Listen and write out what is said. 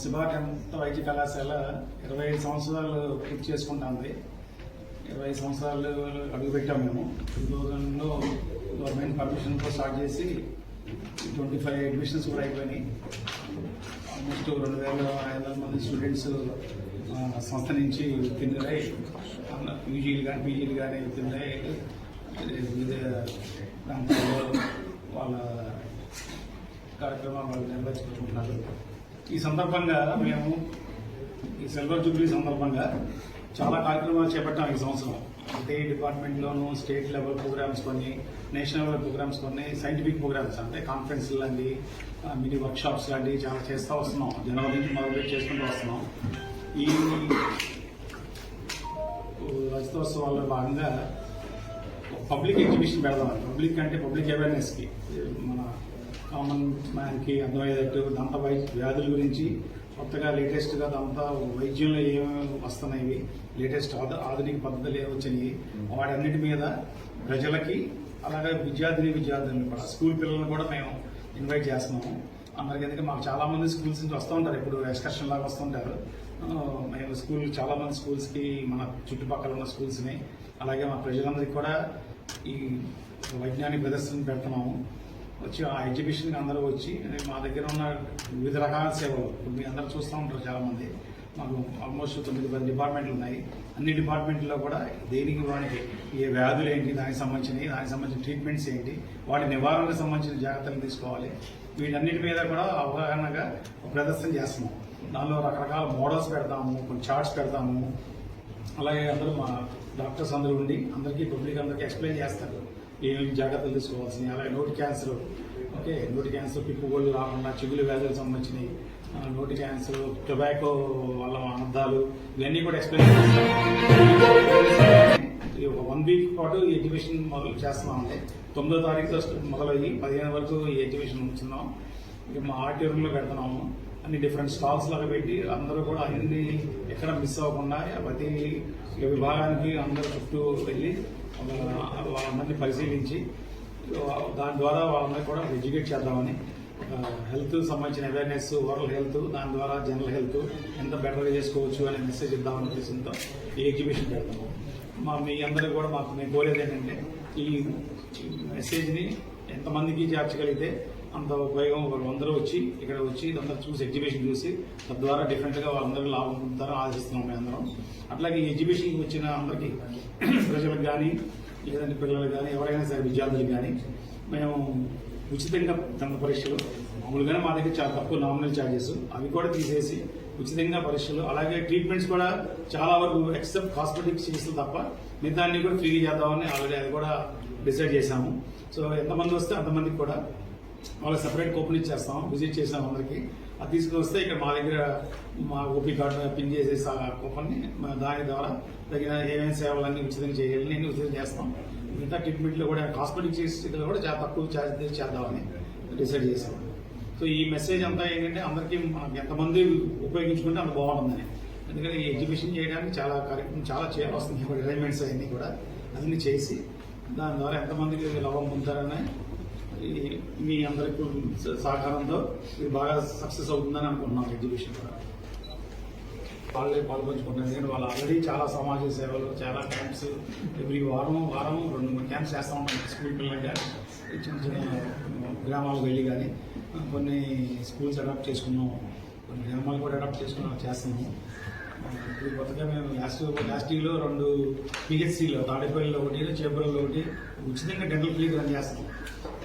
శివాటెంత వైద్య కళాశాల 25 సంవత్సరాలు పూర్తి చేసుకుంటుంది. 25 సంవత్సరాలు అడుగుపెట్టాం మేము. 2000లో గవర్నమెంట్ పర్మిషన్తో స్టార్ట్ చేసి 25 అడ్మిషన్స్ కూడా అయిపోయినాయి. ఆల్మోస్ట్ 2500 మంది స్టూడెంట్స్ సంస్థ నుంచి ఉత్తీర్ణులై యూజీలు కానీ పీజీలు కానీ ఉత్తీర్ణులై వివిధ ప్రాంతాల్లో వాళ్ళ కార్యక్రమాలు వాళ్ళు నిర్వహించుకుంటున్నారు. ఈ సందర్భంగా మేము ఈ సిల్వర్ జూబ్లీ సందర్భంగా చాలా కార్యక్రమాలు చేపట్టాం ఈ సంవత్సరం. అంటే డిపార్ట్మెంట్లోనూ స్టేట్ లెవెల్ ప్రోగ్రామ్స్ కొన్ని, నేషనల్ లెవెల్ ప్రోగ్రామ్స్ కొన్ని, సైంటిఫిక్ ప్రోగ్రామ్స్ అంటే కాన్ఫరెన్స్లు లాంటి మినీ వర్క్షాప్స్ లాంటివి చాలా చేస్తూ వస్తున్నాం. జనవరి నుంచి మొదలుపెట్టి చేసుకుంటూ వస్తున్నాం. ఈ రజతోత్సవాల్లో భాగంగా పబ్లిక్ ఎగ్జిబిషన్ పెడదాం. పబ్లిక్ అంటే పబ్లిక్ అవేర్నెస్కి, మన కామన్ మ్యాన్కి అర్థమయ్యేటట్టు దంత వ్యాధుల గురించి కొత్తగా లేటెస్ట్గా దంత వైద్యంలో ఏమేమి వస్తున్నాయి, లేటెస్ట్ ఆధునిక పద్ధతులు ఏమి వచ్చినాయి, వాటన్నిటి మీద ప్రజలకి అలాగే విద్యార్థులను కూడా స్కూల్ పిల్లలను కూడా మేము ఇన్వైట్ చేస్తున్నాము. అందరికీ ఎందుకంటే మాకు చాలామంది స్కూల్స్ నుంచి వస్తూ ఉంటారు, ఇప్పుడు ఎక్స్కర్షన్ లాగా వస్తుంటారు. మేము చాలామంది స్కూల్స్కి మన చుట్టుపక్కల ఉన్న స్కూల్స్ని అలాగే మా ప్రజలందరికీ కూడా ఈ వైజ్ఞానిక ప్రదర్శన పెడుతున్నాము. వచ్చి ఆ ఎగ్జిబిషన్కి అందరూ వచ్చి మా దగ్గర ఉన్న వివిధ రకాల సేవలు మీ అందరూ చూస్తూ ఉంటారు. చాలామంది మాకు ఆల్మోస్ట్ 9-10 డిపార్ట్మెంట్లు ఉన్నాయి. అన్ని డిపార్ట్మెంట్లో కూడా దేనికి వానికి ఏ వ్యాధులు ఏంటి, దానికి సంబంధించిన ట్రీట్మెంట్స్ ఏంటి, వాటి నివారణకు సంబంధించిన జాగ్రత్తలు తీసుకోవాలి, వీటన్నిటి మీద కూడా అవగాహనగా ప్రదర్శన చేస్తున్నాం. దానిలో రకరకాల మోడల్స్ పెడతాము, కొన్ని చార్ట్స్ పెడతాము. అలాగే అందరూ మా డాక్టర్స్ అందరూ ఉండి పబ్లిక్ అందరికీ ఎక్స్ప్లెయిన్ చేస్తారు ఏమేమి జాగ్రత్తలు తీసుకోవాల్సినవి. అలాగే నోటి క్యాన్సర్, నోటి క్యాన్సర్, పిప్పుగోళ్ళు రాకుండా చిగులు వ్యాధులకు సంబంధించినవి, నోటి క్యాన్సర్, టొబాకో వల్ల అనర్థాలు, ఇవన్నీ కూడా ఎక్స్ప్లెయిన్ చేస్తారు. 1 వీక్ పాటు ఈ ఎగ్జిబిషన్ మొదలు చేస్తున్నామండి. 9వ తారీఖు మొదలయ్యి 15 వరకు ఈ ఎగ్జిబిషన్ ఉంచున్నాం. మా ఆడిటోరియంలో పెడుతున్నాము. అన్ని డిఫరెంట్ స్టాల్స్ లాగా పెట్టి అందరూ కూడా అన్ని ఎక్కడ మిస్ అవ్వకుండా ప్రతి విభాగానికి అందరూ చుట్టూ వెళ్ళి వాళ్ళందరినీ పరిశీలించి దాని ద్వారా వాళ్ళందరికీ కూడా ఎడ్యుకేట్ చేద్దామని, హెల్త్ సంబంధించిన అవేర్నెస్, ఓరల్ హెల్త్, దాని ద్వారా జనరల్ హెల్త్ ఎంత బెటర్గా చేసుకోవచ్చు అనే మెసేజ్ ఇద్దామని ఉద్దేశంతో ఈ ఎగ్జిబిషన్ పెడతాము. మీ అందరూ కూడా మేము కోరేది ఏంటంటే ఈ మెసేజ్ని ఎంతమందికి చేర్చగలిగితే అంత ఉపయోగం. అందరూ వచ్చి ఇక్కడ వచ్చి అందరూ చూసి ఎగ్జిబిషన్ చూసి తద్వారా డిఫరెంట్గా వాళ్ళందరూ లాభం పొందుతారని ఆశిస్తున్నాం మేము అందరం. అట్లాగే ఈ ఎగ్జిబిషన్కి వచ్చిన అందరికీ ప్రజలకు కానీ లేదంటే పిల్లలకు కానీ ఎవరైనా సరే విద్యార్థులకు కానీ మేము ఉచితంగా దంత పరీక్షలు, మామూలుగానే మా దగ్గర చాలా తక్కువ నామినల్ ఛార్జెస్, అవి కూడా తీసేసి ఉచితంగా పరీక్షలు, అలాగే ట్రీట్మెంట్స్ కూడా చాలా వరకు ఎక్సెప్ట్ కాస్మెటిక్ చికిత్సలు తప్ప మిగతాన్ని కూడా ఫ్రీగా చేద్దామని ఆల్రెడీ అది కూడా డిసైడ్ చేశాము. సో ఎంతమంది వస్తే అంతమందికి కూడా వాళ్ళకి సపరేట్ కూపన్ ఇచ్చేస్తాం. విజిట్ చేసాం అందరికీ. అది తీసుకుని వస్తే ఇక్కడ మా దగ్గర మా ఓపీ కార్డు పిన్ చేసేసి ఆ కూపన్ని దాని ద్వారా తగిన ఏమేమి సేవలన్నీ ఉచితంగా చేయాలని అన్ని ఉచితంగా చేస్తాం. మిగతా ట్రీట్మెంట్లో కూడా కాస్మెటిక్ చికిత్సలో కూడా చాలా తక్కువ ఛార్జ్ చేద్దామని డిసైడ్ చేసాం. సో ఈ మెసేజ్ అంతా ఏంటంటే అందరికీ ఎంతమంది ఉపయోగించుకుంటే అంత బాగుంటుందని. ఎందుకంటే ఈ ఎగ్జిబిషన్ చేయడానికి చాలా కార్యక్రమం చాలా వస్తుంది, అరేంజ్మెంట్స్ అవన్నీ కూడా అన్నీ చేసి దాని ద్వారా ఎంతమందికి లాభం పొందుతారని మీ అందరికీ సహకారంతో ఇది బాగా సక్సెస్ అవుతుందని అనుకుంటున్నాం. ఎగ్జిబిషన్ కూడా వాళ్ళే పాల్పంచుకుంటారు. ఎందుకంటే వాళ్ళు ఆల్రెడీ చాలా సమాజ సేవలు, చాలా క్యాంప్స్ ఎవ్రీ వారం 2-3 క్యాంప్స్ చేస్తూ ఉంటాం. స్కూల్ పిల్లలు కానీ చిన్న గ్రామాలకు వెళ్ళి కానీ కొన్ని స్కూల్స్ అడాప్ట్ చేసుకున్నాం, కొన్ని గ్రామాలు కూడా అడాప్ట్ చేస్తున్నాము. ఇప్పుడు కొత్తగా మేము లాస్ట్ ఇయర్లో 2 PHCలో తాడేపల్లిలో ఒకటి, చేపల్లో ఒకటి ఉచితంగా డెంటల్ క్లినిక్ రన్ చేస్తాం.